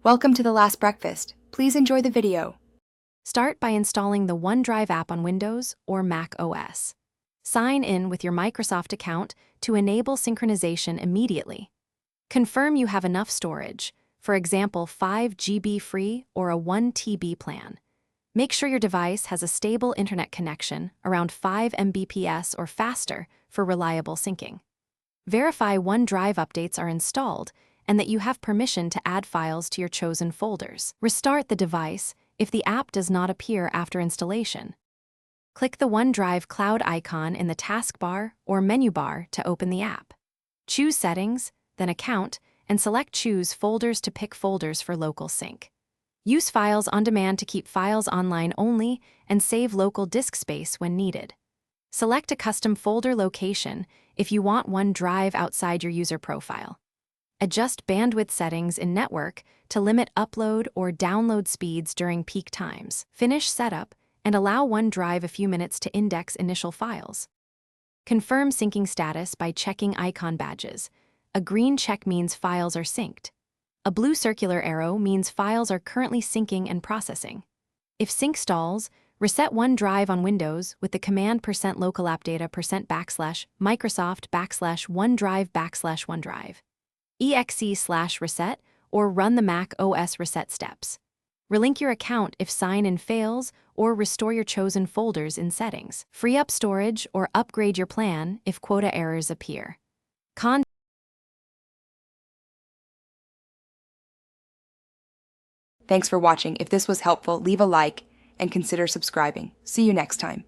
Welcome to the last breakfast. Please enjoy the video. Start by installing the OneDrive app on Windows or Mac OS. Sign in with your Microsoft account to enable synchronization immediately. Confirm you have enough storage, for example 5 GB free or a 1 TB plan. Make sure your device has a stable internet connection around 5 Mbps or faster for reliable syncing. Verify OneDrive updates are installed and that you have permission to add files to your chosen folders. Restart the device if the app does not appear after installation. Click the OneDrive cloud icon in the taskbar or menu bar to open the app. Choose Settings, then Account, and select Choose Folders to pick folders for local sync. Use Files on Demand to keep files online only and save local disk space when needed. Select a custom folder location if you want OneDrive outside your user profile. Adjust bandwidth settings in Network to limit upload or download speeds during peak times. Finish setup and allow OneDrive a few minutes to index initial files. Confirm syncing status by checking icon badges. A green check means files are synced. A blue circular arrow means files are currently syncing and processing. If sync stalls, reset OneDrive on Windows with the command %localappdata %Microsoft /OneDrive/OneDrive. exe/reset or run the Mac OS reset steps. Relink your account if sign-in fails or restore your chosen folders in settings. Free up storage or upgrade your plan if quota errors appear. Thanks for watching. If this was helpful, leave a like and consider subscribing. See you next time.